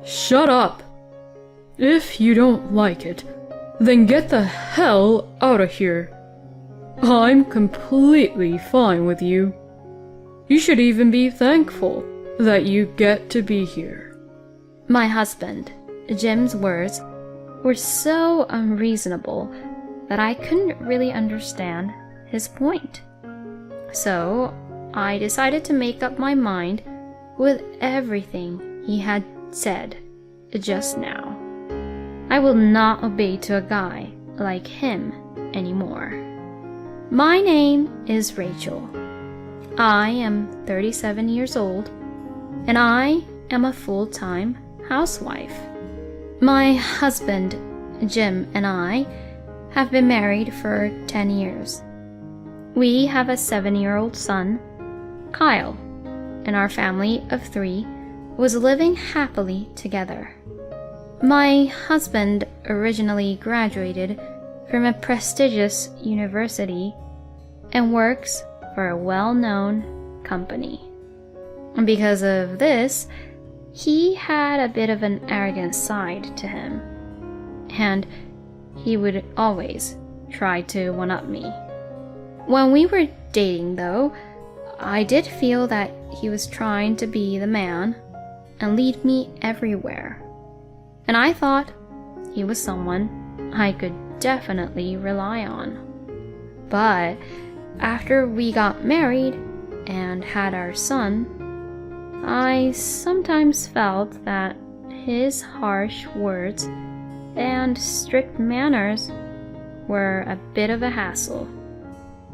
Shut up! If you don't like it, then get the hell out of here. I'm completely fine with you. You should even be thankful that you get to be here." My husband, Jim's words were so unreasonable that I couldn't really understand his point. So I decided to make up my mind with everything he had said just now. I will not obey to a guy like him anymore. My name is Rachel. I am 37 years old, and I am a full-time housewife. My husband, Jim, and I have been married for 10 years. We have a 7-year-old son, Kyle, and our family of 3 was living happily together. My husband originally graduated from a prestigious university and works for a well-known company. Because of this, he had a bit of an arrogant side to him, and he would always try to one-up me. When we were dating, though, I did feel that he was trying to be the man and lead me everywhere, and I thought he was someone I could definitely rely on. But after we got married and had our son, I sometimes felt that his harsh words and strict manners were a bit of a hassle.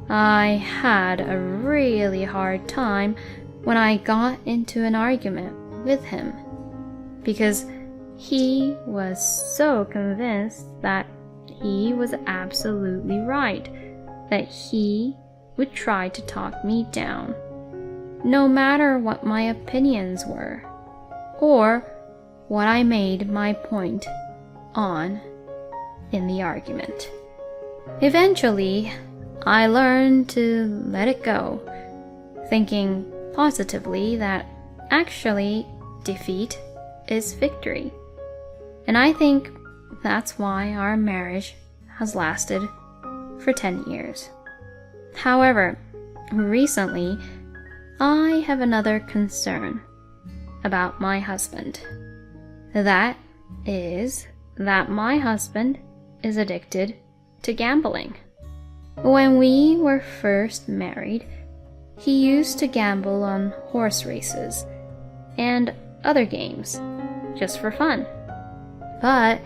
I had a really hard time when I got into an argument with him, because he was so convinced that he was absolutely right, that he would try to talk me down, no matter what my opinions were, or what I made my point on in the argument. Eventually, I learned to let it go, thinking positively that actually defeat is victory. And I think that's why our marriage has lasted for 10 years. However, recently, I have another concern about my husband. That is that my husband is addicted to gambling. When we were first married, he used to gamble on horse races and other games just for fun. But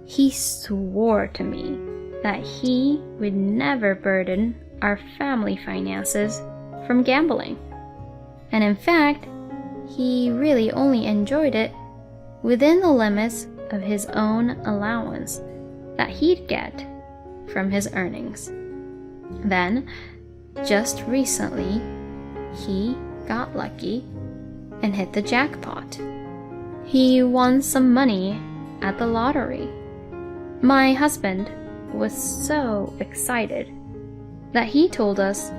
he swore to me that he would never burden our family finances from gambling. And in fact, he really only enjoyed it within the limits of his own allowance that he'd get from his earnings. Then, just recently, he got lucky and hit the jackpot. He won some money at the lottery. My husband was so excited that he told us,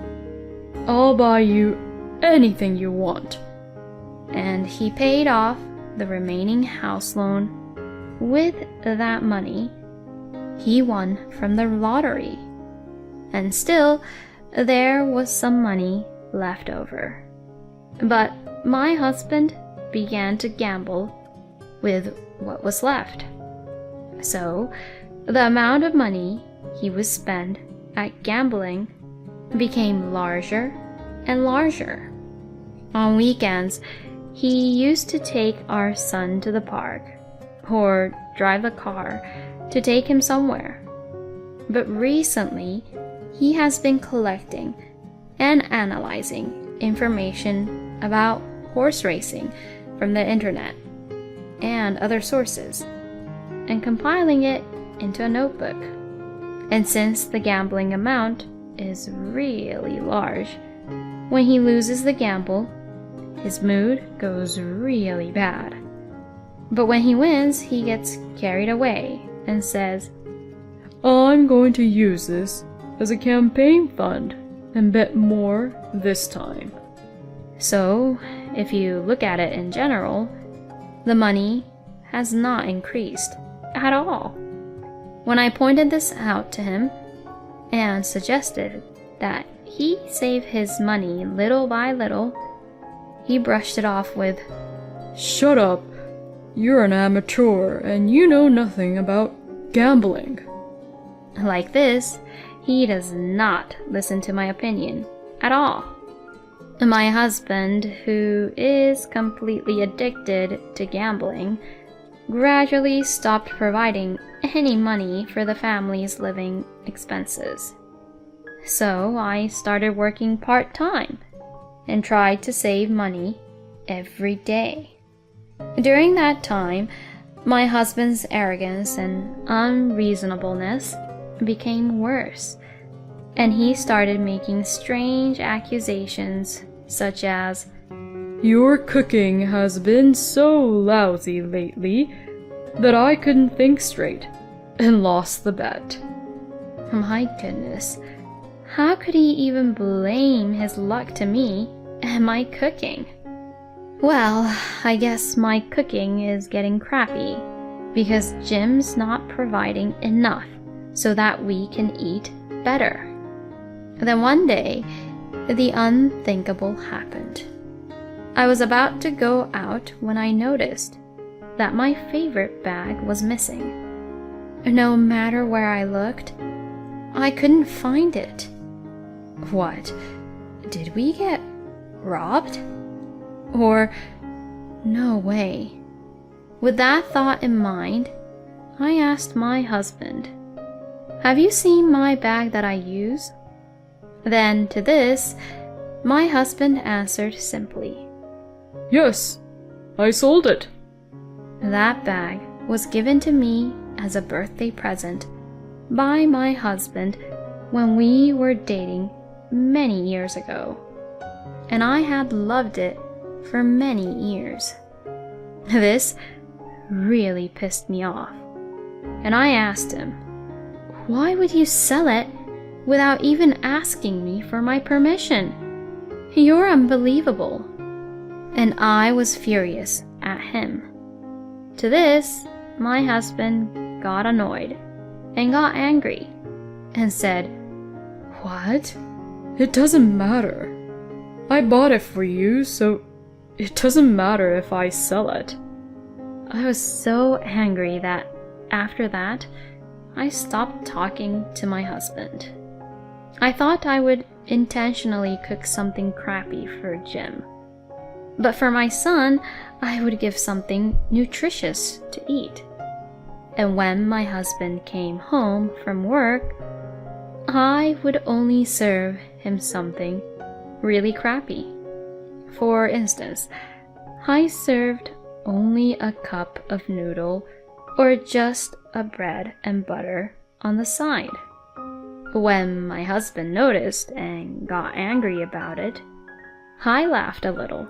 "I'll buy you anything you want." And he paid off the remaining house loan with that money he won from the lottery. And still, there was some money left over. But my husband began to gamble with what was left. So, the amount of money he would spend at gambling became larger and larger. On weekends, he used to take our son to the park or drive a car to take him somewhere. But recently, he has been collecting and analyzing information about horse racing from the internet and other sources, and compiling it into a notebook. And since the gambling amount is really large, when he loses the gamble, his mood goes really bad. But when he wins, he gets carried away and says, "I'm going to use this as a campaign fund and bet more this time." So, if you look at it in general, the money has not increased at all. When I pointed this out to him and suggested that he save his money little by little, he brushed it off with, "Shut up. You're an amateur and you know nothing about gambling." Like this, he does not listen to my opinion at all. My husband, who is completely addicted to gambling, gradually stopped providing any money for the family's living expenses. So I started working part-time and tried to save money every day. During that time, my husband's arrogance and unreasonableness became worse, and he started making strange accusations such as, "Your cooking has been so lousy lately that I couldn't think straight and lost the bet." My goodness, how could he even blame his luck to me and my cooking? Well, I guess my cooking is getting crappy because Jim's not providing enough so that we can eat better. Then one day, the unthinkable happened. I was about to go out when I noticed that my favorite bag was missing. No matter where I looked, I couldn't find it. What? Did we get robbed? Or, no way. With that thought in mind, I asked my husband, "Have you seen my bag that I use?" Then to this, my husband answered simply, "Yes, I sold it." That bag was given to me as a birthday present by my husband when we were dating many years ago, and I had loved it for many years. This really pissed me off, and I asked him, "Why would you sell it without even asking me for my permission? You're unbelievable." And I was furious at him. To this, my husband got annoyed and got angry and said, "What? It doesn't matter. I bought it for you, so it doesn't matter if I sell it." I was so angry that after that, I stopped talking to my husband. I thought I would intentionally cook something crappy for Jim. But for my son, I would give something nutritious to eat. And when my husband came home from work, I would only serve him something really crappy. For instance, I served only a cup of noodle or just a bread and butter on the side. When my husband noticed and got angry about it, I laughed a little.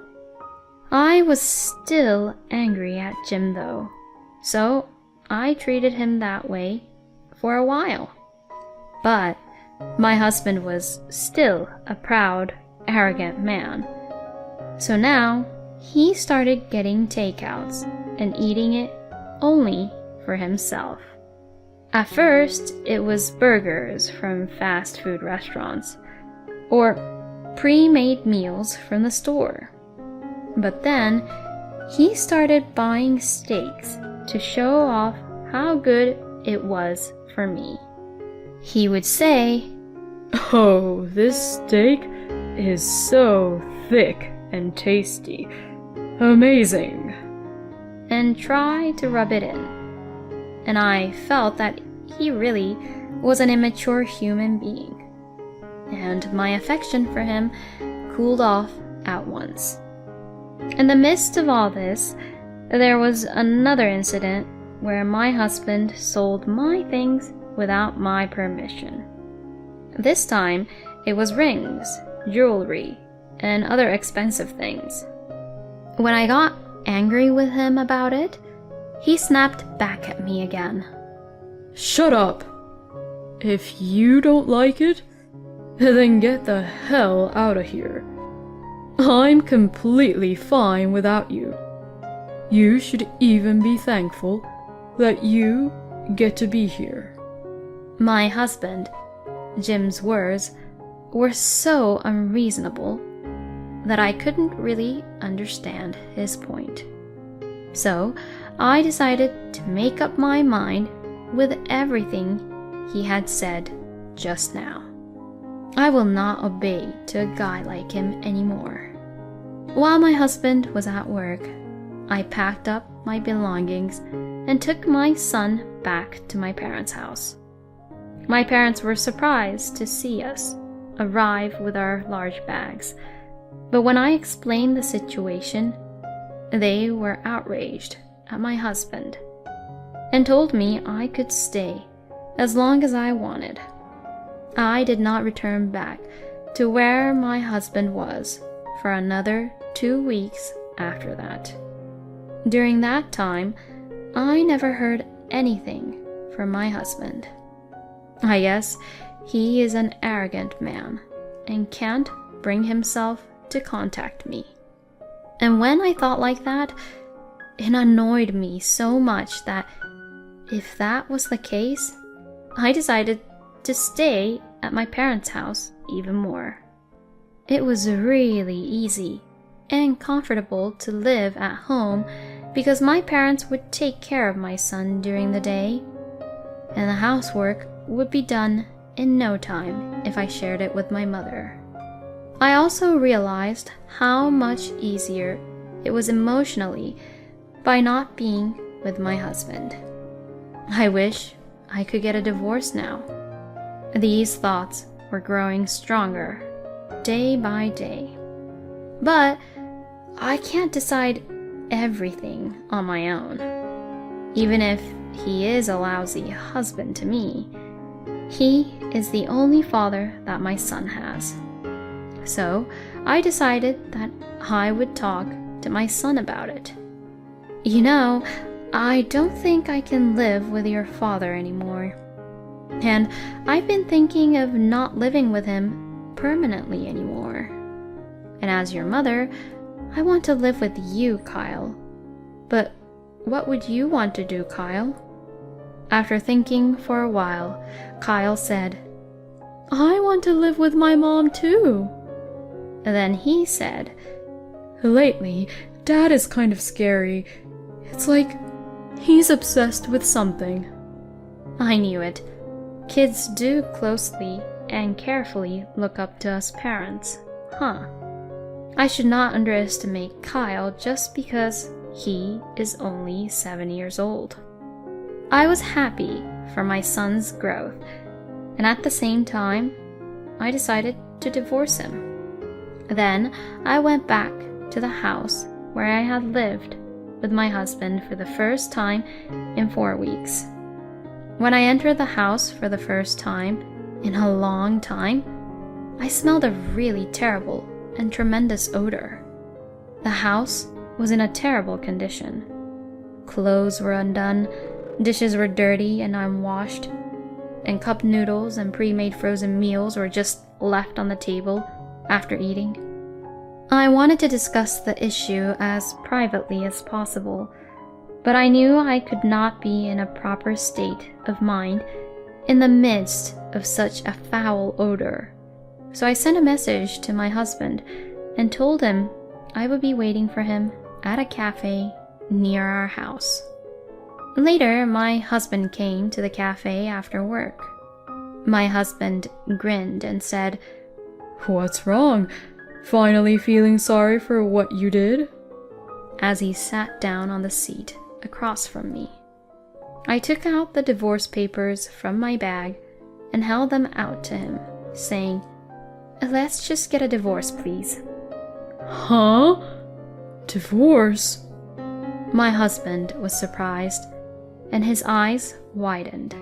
I was still angry at Jim though, so I treated him that way for a while. But my husband was still a proud, arrogant man. So now he started getting takeouts and eating it only for himself. At first, it was burgers from fast food restaurants or pre-made meals from the store. But then he started buying steaks to show off how good it was for me. He would say, "Oh, this steak is so thick and tasty. Amazing." and try to rub it in. And I felt that he really was an immature human being, and my affection for him cooled off at once. In the midst of all this, there was another incident where my husband sold my things without my permission. This time, it was rings, jewelry, and other expensive things. When I got angry with him about it, he snapped back at me again. "Shut up! If you don't like it, then get the hell out of here. I'm completely fine without you." You should even be thankful that you get to be here." My husband, Jim's words, were so unreasonable that I couldn't really understand his point. So I decided to make up my mind with everything he had said just now. I will not obey to a guy like him anymore. While my husband was at work, I packed up my belongings and took my son back to my parents' house. My parents were surprised to see us arrive with our large bags, but when I explained the situation, they were outraged at my husband and told me I could stay as long as I wanted. I did not return back to where my husband was for another 2 weeks after that. During that time, I never heard anything from my husband. I guess he is an arrogant man and can't bring himself to contact me. And when I thought like that, it annoyed me so much that if that was the case, I decided to stay at my parents' house even more. It was really easy and comfortable to live at home because my parents would take care of my son during the day, and the housework would be done in no time if I shared it with my mother. I also realized how much easier it was emotionally by not being with my husband. I wish I could get a divorce now. These thoughts were growing stronger day by day. But I can't decide everything on my own. Even if he is a lousy husband to me, he is the only father that my son has. So I decided that I would talk to my son about it. "You know, I don't think I can live with your father anymore. And I've been thinking of not living with him permanently anymore. And as your mother, I want to live with you, Kyle. But what would you want to do, Kyle?" After thinking for a while, Kyle said, "I want to live with my mom too." And then he said, "Lately, Dad is kind of scary. It's like he's obsessed with something." I knew it. Kids do closely and carefully look up to us parents, huh? I should not underestimate Kyle just because he is only 7 years old. I was happy for my son's growth, and at the same time, I decided to divorce him. Then I went back to the house where I had lived with my husband for the first time in 4 weeks. When I entered the house for the first time in a long time, I smelled a really terrible and tremendous odor. The house was in a terrible condition. Clothes were undone, dishes were dirty and unwashed, and cup noodles and pre-made frozen meals were just left on the table after eating. I wanted to discuss the issue as privately as possible, but I knew I could not be in a proper state of mind in the midst of such a foul odor. So I sent a message to my husband and told him I would be waiting for him at a cafe near our house. Later, my husband came to the cafe after work. My husband grinned and said, "What's wrong? Finally feeling sorry for what you did?" as he sat down on the seat across from me. I took out the divorce papers from my bag and held them out to him, saying, "Let's just get a divorce, please." "Huh? Divorce?" My husband was surprised, and his eyes widened.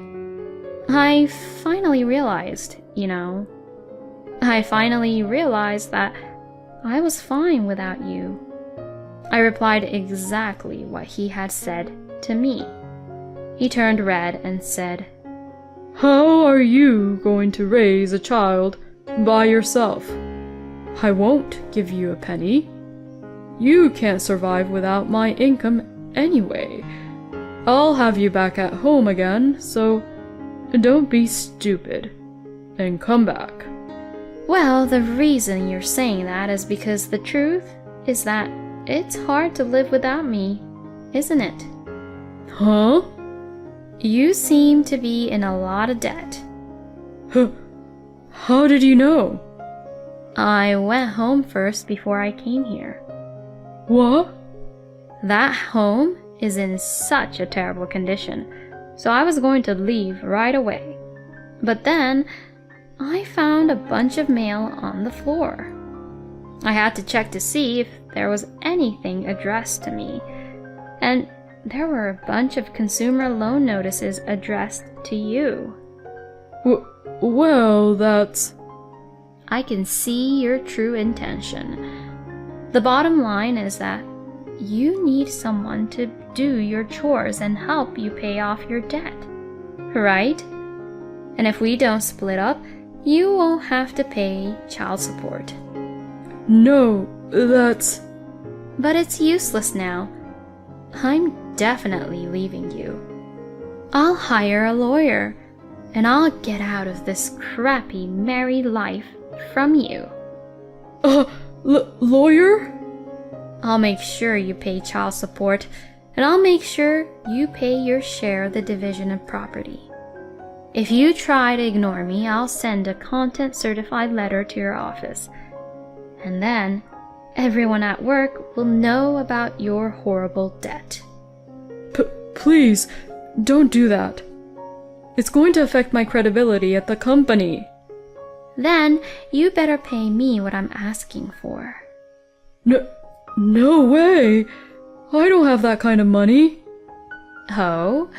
I finally realized that I was fine without you. I replied exactly what he had said to me. He turned red and said, "How are you going to raise a child by yourself? I won't give you a penny. You can't survive without my income anyway. I'll have you back at home again, so don't be stupid and come back. Well, the reason you're saying that is because the truth is that it's hard to live without me, isn't it? Huh? You seem to be in a lot of debt. How did you know? I went home first before I came here. What? That home is in such a terrible condition, so I was going to leave right away. But then I found a bunch of mail on the floor. I had to check to see if there was anything addressed to me, and there were a bunch of consumer loan notices addressed to you. Well, that's... I can see your true intention. The bottom line is that you need someone to do your chores and help you pay off your debt, right? And if we don't split up, you won't have to pay child support. No, that's... But it's useless now. I'm definitely leaving you. I'll hire a lawyer, and I'll get out of this crappy married life from you. Lawyer? I'll make sure you pay child support, and I'll make sure you pay your share of the division of property. If you try to ignore me, I'll send a content-certified letter to your office. And then, everyone at work will know about your horrible debt. Please, don't do that. It's going to affect my credibility at the company. Then, you better pay me what I'm asking for. No way! I don't have that kind of money. Oh?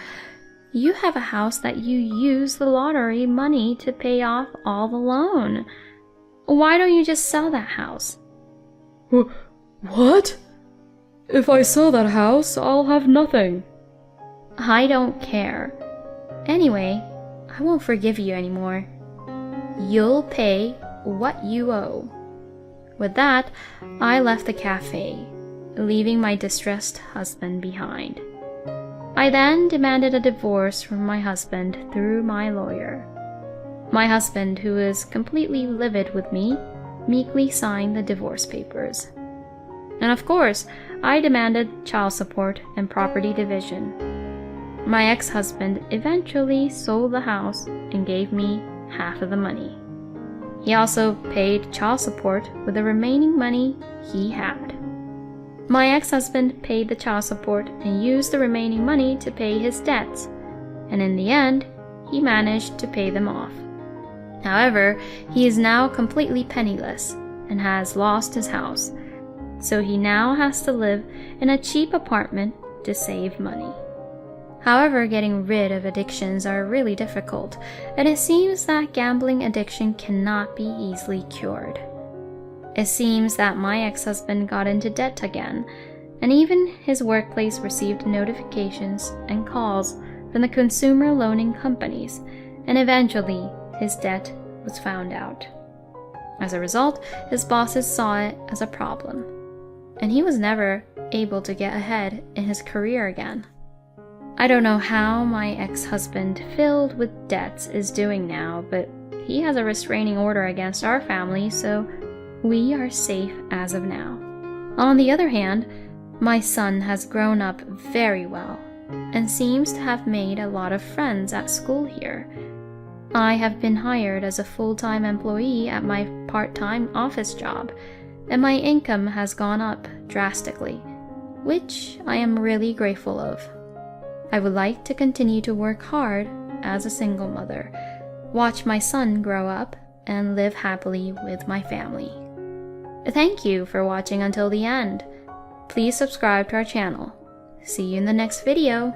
You have a house that you use the lottery money to pay off all the loan. Why don't you just sell that house? What? If I sell that house, I'll have nothing. I don't care. Anyway, I won't forgive you anymore. You'll pay what you owe. With that, I left the cafe, leaving my distressed husband behind. I then demanded a divorce from my husband through my lawyer. My husband, who is completely livid with me, meekly signed the divorce papers. And of course, I demanded child support and property division. My ex-husband eventually sold the house and gave me half of the money. He also paid child support with the remaining money he had. My ex-husband paid the child support and used the remaining money to pay his debts, and in the end, he managed to pay them off. However, he is now completely penniless and has lost his house, so he now has to live in a cheap apartment to save money. However, getting rid of addictions are really difficult, and it seems that gambling addiction cannot be easily cured. It seems that my ex-husband got into debt again, and even his workplace received notifications and calls from the consumer loaning companies, and eventually his debt was found out. As a result, his bosses saw it as a problem, and he was never able to get ahead in his career again. I don't know how my ex-husband, filled with debts, is doing now, but he has a restraining order against our family, so we are safe as of now. On the other hand, my son has grown up very well and seems to have made a lot of friends at school here. I have been hired as a full-time employee at my part-time office job, and my income has gone up drastically, which I am really grateful of. I would like to continue to work hard as a single mother, watch my son grow up, and live happily with my family. Thank you for watching until the end. Please subscribe to our channel. See you in the next video.